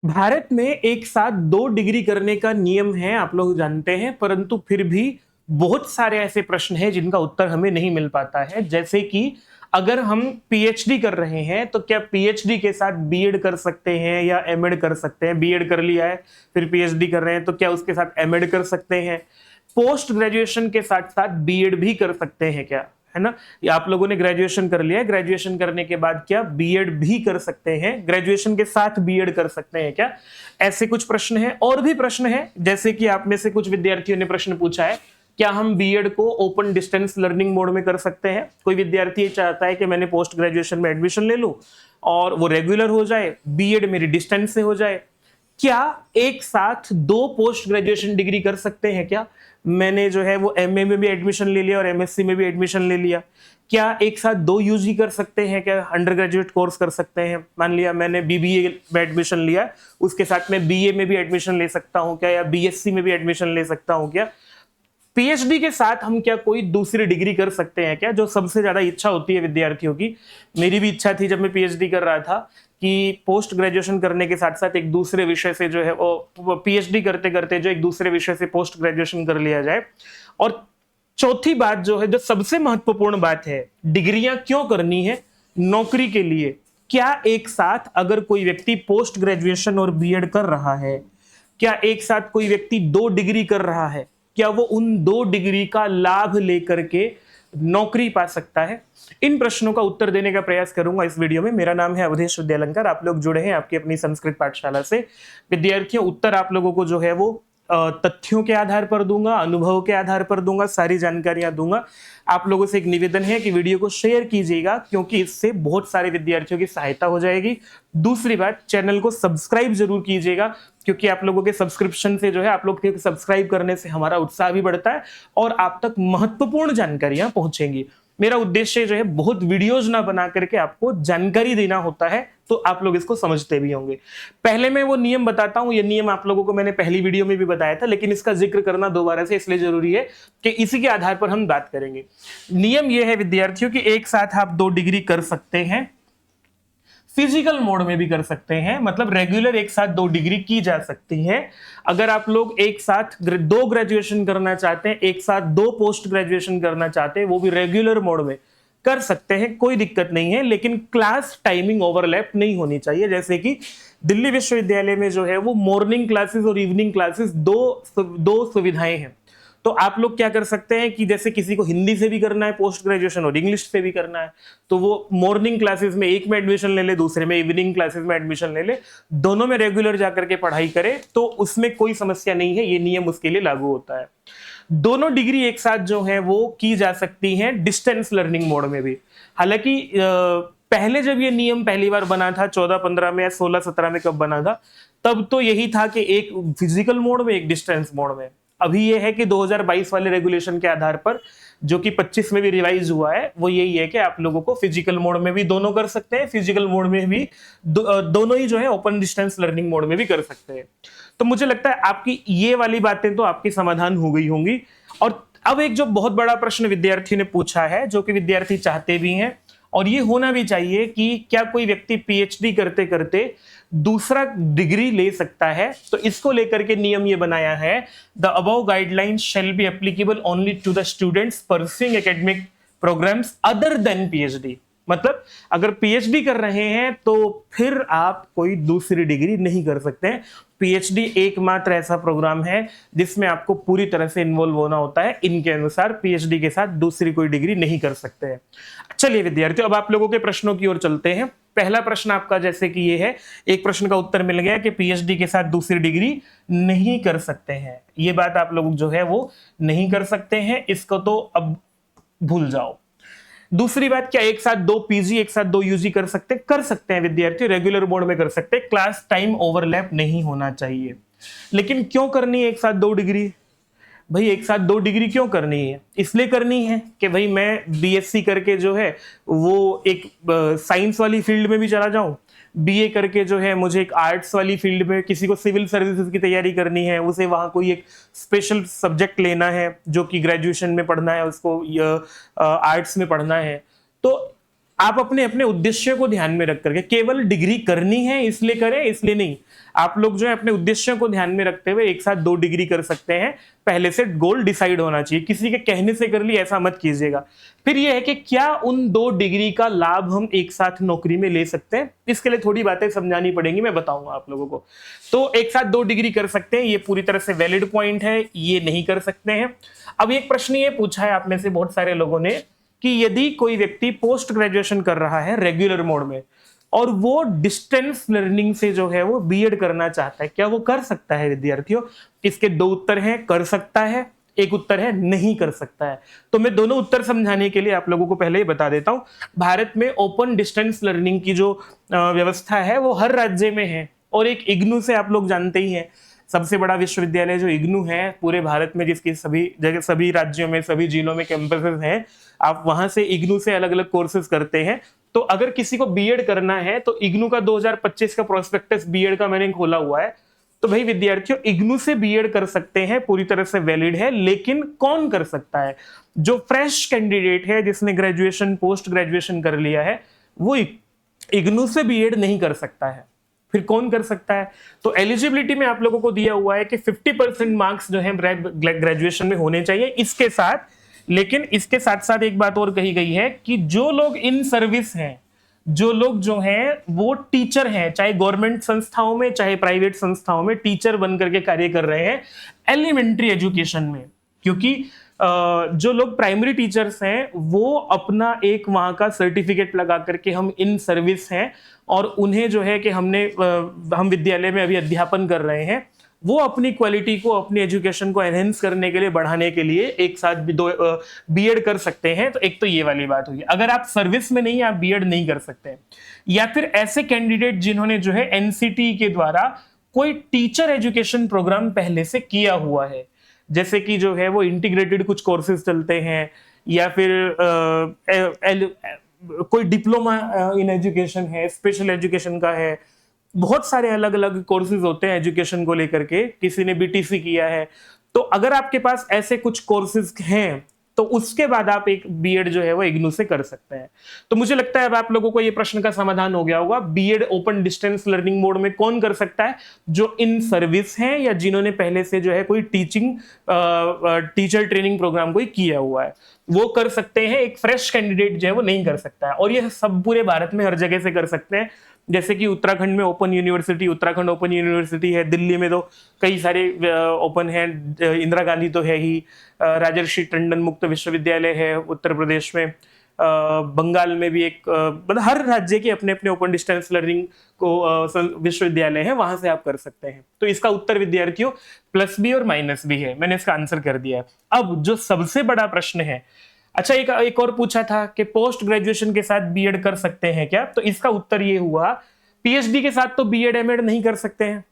भारत में एक साथ 2 डिग्री करने का नियम है, आप लोग जानते हैं, परंतु फिर भी बहुत सारे ऐसे प्रश्न हैं जिनका उत्तर हमें नहीं मिल पाता है। जैसे कि अगर हम पीएचडी कर रहे हैं, तो क्या पीएचडी के साथ बीएड कर सकते हैं या एमएड कर सकते हैं? बीएड कर लिया है, फिर पीएचडी कर रहे हैं, तो क्या उसके साथ एमएड कर सकते हैं? पोस्ट ग्रेजुएशन के साथ-साथ बीएड भी कर सकते हैं क्या? है ना? या आप लोगों ने ग्रेजुएशन कर लिया है, ग्रेजुएशन करने के बाद क्या बीएड भी कर सकते हैं? ग्रेजुएशन के साथ बीएड कर सकते हैं क्या? ऐसे कुछ प्रश्न हैं। और भी प्रश्न हैं, जैसे कि आप में से कुछ विद्यार्थियों ने प्रश्न पूछा है, क्या हम बीएड को ओपन डिस्टेंस लर्निंग मोड में कर सकते हैं? कोई विद्यार्थी ये चाहता है कि मैंने पोस्ट ग्रेजुएशन में एडमिशन ले लूं और वो रेगुलर हो जाए, बीएड मेरी डिस्टेंस से हो जाए। क्या एक साथ 2 पोस्ट ग्रेजुएशन डिग्री कर सकते हैं क्या? मैंने जो है वो एमए में भी एडमिशन ले लिया और एमएससी में भी एडमिशन ले लिया। क्या एक साथ 2 यूजी कर सकते हैं क्या? अंडर ग्रेजुएट कोर्स कर सकते हैं। मान लिया मैंने बीबीए में एडमिशन लिया, उसके साथ मैं बीए में भी एडमिशन ले सकता हूं क्या? या बीएससी में भी एडमिशन ले सकता हूं क्या? पीएचडी के साथ हम क्या कोई दूसरी डिग्री कर सकते हैं क्या? जो सबसे ज्यादा इच्छा होती है विद्यार्थियों की। मेरी भी इच्छा थी जब मैं पीएचडी कर रहा था कि पोस्ट ग्रेजुएशन करने के साथ साथ एक दूसरे विषय से जो है वो पीएचडी करते करते जो एक दूसरे विषय से पोस्ट ग्रेजुएशन कर लिया जाए। और चौथी बात जो है, जो सबसे महत्वपूर्ण बात है, डिग्रियां क्यों करनी है? नौकरी के लिए। क्या एक साथ अगर कोई व्यक्ति पोस्ट ग्रेजुएशन और बीएड कर रहा है, क्या एक साथ कोई व्यक्ति 2 डिग्री कर रहा है, क्या वो उन 2 डिग्री का लाभ लेकर के नौकरी पा सकता है? इन प्रश्नों का उत्तर देने का प्रयास करूंगा इस वीडियो में। मेरा नाम है अवधेश विद्यालंकर, आप लोग जुड़े हैं आपकी अपनी संस्कृत पाठशाला से। विद्यार्थियों, उत्तर आप लोगों को जो है वो तथ्यों के आधार पर दूंगा, अनुभव के आधार पर दूंगा, सारी जानकारियां दूंगा। आप लोगों से एक निवेदन है कि वीडियो को शेयर कीजिएगा, क्योंकि इससे बहुत सारे विद्यार्थियों की सहायता हो जाएगी। दूसरी बात, चैनल को सब्सक्राइब जरूर कीजिएगा, क्योंकि आप लोगों के सब्सक्रिप्शन से जो है, आप लोग के सब्सक्राइब करने से हमारा उत्साह भी बढ़ता है और आप तक महत्वपूर्ण जानकारियां पहुंचेंगी। मेरा उद्देश्य जो है बहुत वीडियोज ना बना करके आपको जानकारी देना होता है, तो आप लोग इसको समझते भी होंगे। पहले मैं वो नियम बताता हूं। ये नियम आप लोगों को मैंने पहली वीडियो में भी बताया था, लेकिन इसका जिक्र करना दोबारा से इसलिए जरूरी है कि इसी के आधार पर हम बात करेंगे। नियम ये है विद्यार्थियों कि एक साथ आप 2 डिग्री कर सकते हैं, फिजिकल मोड में भी कर सकते हैं, मतलब रेगुलर एक साथ 2 डिग्री की जा सकती है। अगर आप लोग एक साथ 2 ग्रेजुएशन करना चाहते हैं, एक साथ 2 पोस्ट ग्रेजुएशन करना चाहते हैं, वो भी रेगुलर मोड में कर सकते हैं, कोई दिक्कत नहीं है। लेकिन क्लास टाइमिंग ओवरलैप नहीं होनी चाहिए। जैसे कि दिल्ली विश्वविद्यालय में जो है वो मॉर्निंग क्लासेस और इवनिंग क्लासेस दो सुविधाएं हैं। तो आप लोग क्या कर सकते हैं कि जैसे किसी को हिंदी से भी करना है पोस्ट ग्रेजुएशन और इंग्लिश से भी करना है, तो वो मॉर्निंग क्लासेस में एक में एडमिशन ले ले, दूसरे में इवनिंग क्लासेस में एडमिशन ले ले, दोनों में रेगुलर जाकर के पढ़ाई करे, तो उसमें कोई समस्या नहीं है। ये नियम उसके लिए लागू होता है। दोनों डिग्री एक साथ जो है वो की जा सकती हैं डिस्टेंस लर्निंग मोड में भी। हालांकि पहले जब ये नियम पहली बार बना था 14-15 में या 16-17 में, कब बना था, तब तो यही था कि एक फिजिकल मोड में, एक डिस्टेंस मोड में। अभी ये है कि 2022 वाले रेगुलेशन के आधार पर, जो कि 25 में भी रिवाइज हुआ है, वो यही है कि आप लोगों को फिजिकल मोड में भी दोनों कर सकते हैं, फिजिकल मोड में भी दोनों ही जो है ओपन डिस्टेंस लर्निंग मोड में भी कर सकते हैं। तो मुझे लगता है आपकी ये वाली बातें तो आपकी समाधान हो गई होंगी। और अब एक जो बहुत बड़ा प्रश्न विद्यार्थी ने पूछा है, जो कि विद्यार्थी चाहते भी हैं और ये होना भी चाहिए, कि क्या कोई व्यक्ति पीएचडी करते करते दूसरा डिग्री ले सकता है? तो इसको लेकर के नियम ये बनाया है, the above guidelines shall be applicable only to the students pursuing academic programmes other than PhD. मतलब अगर पीएचडी कर रहे हैं तो फिर आप कोई दूसरी डिग्री नहीं कर सकते हैं। पीएचडी एकमात्र ऐसा प्रोग्राम है जिसमें आपको पूरी तरह से इन्वॉल्व होना होता है। इनके अनुसार पीएचडी के साथ दूसरी कोई डिग्री नहीं कर सकते हैं। चलिए विद्यार्थियों, अब आप लोगों के प्रश्नों की ओर चलते हैं। पहला प्रश्न आपका जैसे कि ये है, एक प्रश्न का उत्तर मिल गया कि पीएचडी के साथ दूसरी डिग्री नहीं कर सकते हैं। ये बात आप लोग जो है वो नहीं कर सकते हैं, इसको तो अब भूल जाओ। दूसरी बात, क्या एक साथ 2 पीजी एक साथ 2 यूजी कर सकते हैं विद्यार्थी, रेगुलर मोड में कर सकते हैं, क्लास टाइम ओवरलैप नहीं होना चाहिए। लेकिन क्यों करनी है एक साथ 2 डिग्री? भाई एक साथ 2 डिग्री क्यों करनी है? इसलिए करनी है कि भाई मैं बीएससी करके जो है वो एक साइंस वाली फील्ड में भी चला जाऊं, बीए करके जो है मुझे एक आर्ट्स वाली फील्ड में, किसी को सिविल सर्विसेज की तैयारी करनी है, उसे वहां कोई एक स्पेशल सब्जेक्ट लेना है जो कि ग्रेजुएशन में पढ़ना है, उसको आर्ट्स में पढ़ना है, तो आप अपने अपने उद्देश्य को ध्यान में रख करके, केवल डिग्री करनी है इसलिए करें इसलिए नहीं, आप लोग जो है अपने उद्देश्यों को ध्यान में रखते हुए एक साथ 2 डिग्री कर सकते हैं। पहले से गोल डिसाइड होना चाहिए, किसी के कहने से कर ली ऐसा मत कीजिएगा। फिर यह है कि क्या उन 2 डिग्री का लाभ हम एक साथ नौकरी में ले सकते हैं, इसके लिए थोड़ी बातें समझानी पड़ेंगी, मैं बताऊंगा आप लोगों को। तो एक साथ 2 डिग्री कर सकते हैं, ये पूरी तरह से वैलिड पॉइंट है, ये नहीं कर सकते हैं। अब एक प्रश्न ये पूछा है आप में से बहुत सारे लोगों ने कि यदि कोई व्यक्ति पोस्ट ग्रेजुएशन कर रहा है रेगुलर मोड में और वो डिस्टेंस लर्निंग से जो है वो बीएड करना चाहता है, क्या वो कर सकता है विद्यार्थियों? इसके 2 उत्तर हैं, कर सकता है, एक उत्तर है नहीं कर सकता है। तो मैं दोनों उत्तर समझाने के लिए आप लोगों को पहले ही बता देता हूं, भारत में ओपन डिस्टेंस लर्निंग की जो व्यवस्था है वो हर राज्य में है, और एक इग्नू से आप लोग जानते ही हैं, सबसे बड़ा विश्वविद्यालय जो इग्नू है पूरे भारत में, जिसकी सभी जगह सभी राज्यों में सभी जिलों में कैंपसेस हैं, आप वहां से इग्नू से अलग अलग कोर्सेज करते हैं। तो अगर किसी को बीएड करना है तो इग्नू का 2025 का प्रोस्पेक्टस बीएड का मैंने खोला हुआ है, तो भाई विद्यार्थियों इग्नू से बीएड कर सकते हैं, पूरी तरह से वैलिड है। लेकिन कौन कर सकता है? जो फ्रेश कैंडिडेट है जिसने ग्रेजुएशन पोस्ट ग्रेजुएशन कर लिया है वो इग्नू से बीएड नहीं कर सकता है। फिर कौन कर सकता है? तो एलिजिबिलिटी में आप लोगों को दिया हुआ है कि 50% मार्क्स जो है ग्रेजुएशन में होने चाहिए इसके साथ। लेकिन इसके साथ साथ एक बात और कही गई है कि जो लोग इन सर्विस हैं, जो लोग जो हैं वो टीचर हैं, चाहे गवर्नमेंट संस्थाओं में चाहे प्राइवेट संस्थाओं में टीचर बन करके कार्य कर रहे हैं एलिमेंट्री एजुकेशन में, क्योंकि जो लोग प्राइमरी टीचर्स हैं वो अपना एक वहां का सर्टिफिकेट लगा करके हम इन सर्विस हैं, और उन्हें जो है कि हम विद्यालय में अभी अध्यापन कर रहे हैं, वो अपनी क्वालिटी को अपनी एजुकेशन को एनहेंस करने के लिए बढ़ाने के लिए एक साथ भी 2 बीएड कर सकते हैं। तो एक तो ये वाली बात हुई, अगर आप सर्विस में नहीं आप बीएड नहीं कर सकते। या फिर ऐसे कैंडिडेट जिन्होंने जो है एनसीटी के द्वारा कोई टीचर एजुकेशन प्रोग्राम पहले से किया हुआ है, जैसे कि जो है वो इंटीग्रेटेड कुछ कोर्सेज चलते हैं, या फिर कोई डिप्लोमा इन एजुकेशन है, स्पेशल एजुकेशन का है, बहुत सारे अलग अलग कोर्सेज होते हैं एजुकेशन को लेकर के, किसी ने बीटीसी किया है। तो अगर आपके पास ऐसे कुछ कोर्सेज हैं तो उसके बाद आप एक बीएड जो है वो इग्नू से कर सकते हैं। तो मुझे लगता है अब आप लोगों को ये प्रश्न का समाधान हो गया होगा। BEd open distance learning mode में कौन कर सकता है? जो इन सर्विस हैं या जिन्होंने पहले से जो है कोई टीचर ट्रेनिंग प्रोग्राम कोई किया हुआ है वो कर सकते हैं। एक फ्रेश कैंडिडेट जो है वो नहीं कर सकता है, और ये सब पूरे भारत में हर जगह से कर सकते हैं। जैसे कि उत्तराखंड में open university, Uttarakhand open university है, दिल्ली में तो कई सारे ओपन है, इंदिरा गांधी तो है ही, राजर्षि टंडन मुक्त विश्वविद्यालय है उत्तर प्रदेश में, बंगाल में भी एक, मतलब हर राज्य के अपने अपने ओपन डिस्टेंस लर्निंग को विश्वविद्यालय है, वहां से आप कर सकते हैं। तो इसका उत्तर विद्यार्थियों +B और -B है, मैंने इसका आंसर कर दिया है। अब जो सबसे बड़ा प्रश्न है, अच्छा एक और पूछा था कि पोस्ट ग्रेजुएशन के साथ बीएड कर सकते हैं क्या? तो इसका उत्तर ये हुआ, पीएचडी के साथ तो बीएड एमएड नहीं कर सकते हैं,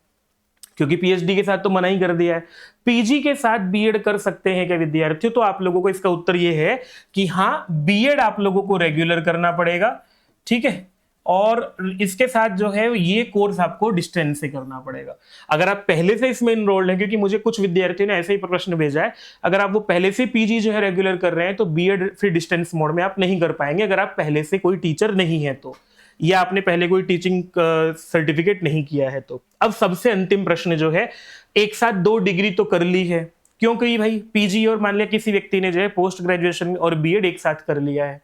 क्योंकि पीएचडी के साथ तो मना ही कर दिया है। पीजी के साथ बीएड कर सकते हैं क्या विद्यार्थियों? तो आप लोगों को इसका उत्तर ये है कि हाँ, बीएड आप लोगों को रेगुलर करना पड़ेगा, ठीक है, और इसके साथ जो है ये कोर्स आपको डिस्टेंस से करना पड़ेगा। अगर आप पहले से इसमें इनरोल्ड हैं, क्योंकि मुझे कुछ विद्यार्थियों ने ऐसे ही प्रश्न भेजा है, अगर आप वो पहले से पीजी जो है रेगुलर कर रहे हैं तो बीएड फिर डिस्टेंस मोड में आप नहीं कर पाएंगे, अगर आप पहले से कोई टीचर नहीं है तो, या आपने पहले कोई टीचिंग सर्टिफिकेट नहीं किया है तो। अब सबसे अंतिम प्रश्न जो है, एक साथ 2 डिग्री तो कर ली है, क्यों कही भाई? पीजी और मान लिया किसी व्यक्ति ने जो है पोस्ट ग्रेजुएशन और बीएड एक साथ कर लिया है,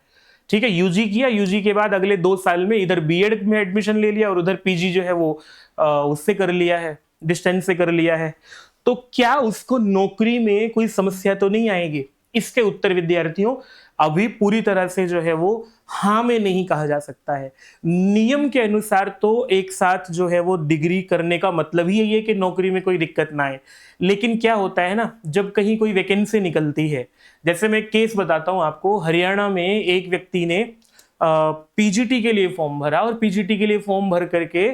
ठीक है, यूजी किया, यूजी के बाद अगले 2 साल में इधर बीएड में एडमिशन ले लिया और उधर पीजी जो है वो उससे कर लिया है, डिस्टेंस से कर लिया है, तो क्या उसको नौकरी में कोई समस्या तो नहीं आएगी? इसके उत्तर विद्यार्थियों अभी पूरी तरह से जो है वो हाँ में नहीं कहा जा सकता है। नियम के अनुसार तो एक साथ जो है वो डिग्री करने का मतलब ही यही है कि नौकरी में कोई दिक्कत ना आए। लेकिन क्या होता है ना, जब कहीं कोई वैकेंसी निकलती है, जैसे मैं केस बताता हूं आपको, हरियाणा में एक व्यक्ति ने पीजीटी के लिए फॉर्म भरा, और पीजीटी के लिए फॉर्म भर करके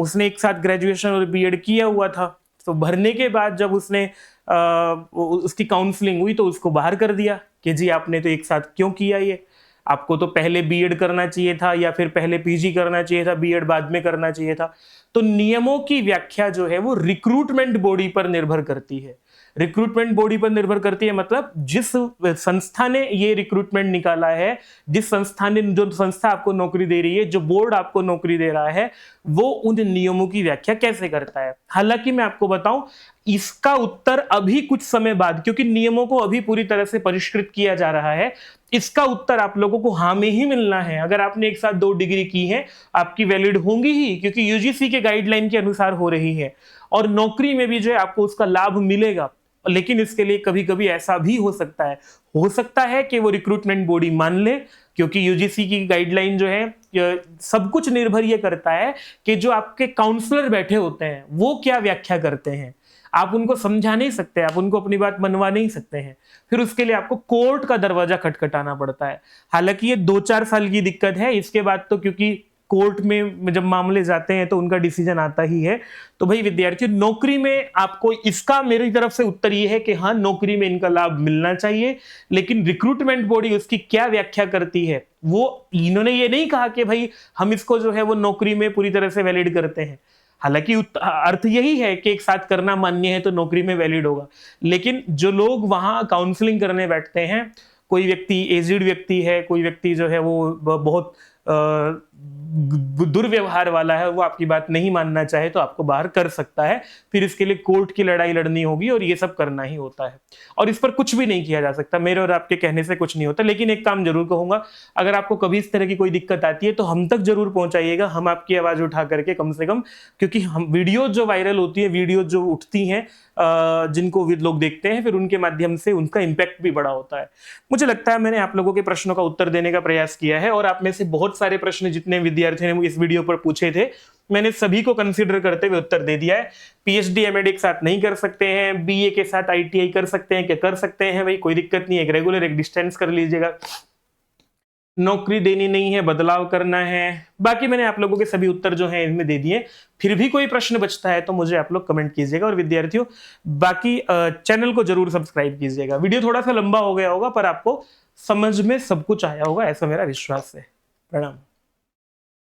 उसने एक साथ ग्रेजुएशन और बीएड किया हुआ था। तो भरने के बाद जब उसने उसकी काउंसलिंग हुई तो उसको बाहर कर दिया कि जी आपने तो एक साथ क्यों किया, ये आपको तो पहले बीएड करना चाहिए था, या फिर पहले पीजी करना चाहिए था, बीएड बाद में करना चाहिए था। तो नियमों की व्याख्या जो है वो रिक्रूटमेंट बॉडी पर निर्भर करती है। रिक्रूटमेंट बॉडी पर निर्भर करती है, मतलब जिस संस्था ने ये रिक्रूटमेंट निकाला है, जिस संस्था ने, जो संस्था आपको नौकरी दे रही है, जो बोर्ड आपको नौकरी दे रहा है, वो उन नियमों की व्याख्या कैसे करता है। हालांकि मैं आपको बताऊं, इसका उत्तर अभी कुछ समय बाद, क्योंकि नियमों को अभी पूरी तरह से परिष्कृत किया जा रहा है, इसका उत्तर आप लोगों को हाँ में ही मिलना है। अगर आपने एक साथ 2 डिग्री की है, आपकी वैलिड होंगी ही, क्योंकि यूजीसी के गाइडलाइन के अनुसार हो रही है, और नौकरी में भी जो है आपको उसका लाभ मिलेगा। लेकिन इसके लिए कभी कभी ऐसा भी हो सकता है कि वो रिक्रूटमेंट बॉडी मान ले, क्योंकि यूजीसी की गाइडलाइन जो है, सब कुछ निर्भर ये करता है कि जो आपके काउंसलर बैठे होते हैं वो क्या व्याख्या करते हैं। आप उनको समझा नहीं सकते, आप उनको अपनी बात मनवा नहीं सकते हैं, फिर उसके लिए आपको कोर्ट का दरवाजा खटखटाना पड़ता है। हालांकि ये 2-4 साल की दिक्कत है, इसके बाद तो क्योंकि कोर्ट में जब मामले जाते हैं तो उनका डिसीजन आता ही है। तो भाई विद्यार्थी, नौकरी में आपको इसका मेरी तरफ से उत्तर ये है कि हाँ, नौकरी में इनका लाभ मिलना चाहिए, लेकिन रिक्रूटमेंट बॉडी उसकी क्या व्याख्या करती है, वो इन्होंने ये नहीं कहा कि भाई हम इसको जो है वो नौकरी में पूरी तरह से वैलिड करते हैं। हालांकि अर्थ यही है कि एक साथ करना मान्य है तो नौकरी में वैलिड होगा, लेकिन जो लोग वहां काउंसलिंग करने बैठते हैं, कोई व्यक्ति एजिड व्यक्ति है, कोई व्यक्ति जो है वो बहुत दुर्व्यवहार वाला है, वो आपकी बात नहीं मानना चाहे तो आपको बाहर कर सकता है, फिर इसके लिए कोर्ट की लड़ाई लड़नी होगी और ये सब करना ही होता है, और इस पर कुछ भी नहीं किया जा सकता, मेरे और आपके कहने से कुछ नहीं होता। लेकिन एक काम जरूर कहूंगा, अगर आपको कभी इस तरह की कोई दिक्कत आती है तो हम तक जरूर पहुंचाइएगा, हम आपकी आवाज उठा करके कम से कम, क्योंकि हम वीडियो जो वायरल होती है, वीडियो जो उठती हैं, जिनको लोग देखते हैं, फिर उनके माध्यम से उनका इंपैक्ट भी बड़ा होता है। मुझे लगता है मैंने आप लोगों के प्रश्नों का उत्तर देने का प्रयास किया है, और आप में से बहुत सारे प्रश्न जितने विद्यार्थियों ने इस वीडियो पर पूछे थे, मैंने सभी को कंसीडर करते हुए उत्तर दे दिया है। पीएचडी एमएड एक साथ नहीं कर सकते हैं, बीए के साथ आईटीआई कर सकते हैं, क्या कर सकते हैं भाई, कोई दिक्कत नहीं है, एक रेगुलर एक डिस्टेंस कर लीजिएगा। नौकरी देनी नहीं है, बदलाव करना है, बाकी मैंने आप लोगों के सभी उत्तर जो हैं इनमें दे दिए। फिर भी कोई प्रश्न बचता है तो मुझे आप लोग कमेंट कीजिएगा, और विद्यार्थियों बाकी चैनल को जरूर सब्सक्राइब कीजिएगा। वीडियो थोड़ा सा लंबा हो गया होगा, पर आपको समझ में सब कुछ आया होगा, ऐसा मेरा विश्वास है। प्रणाम।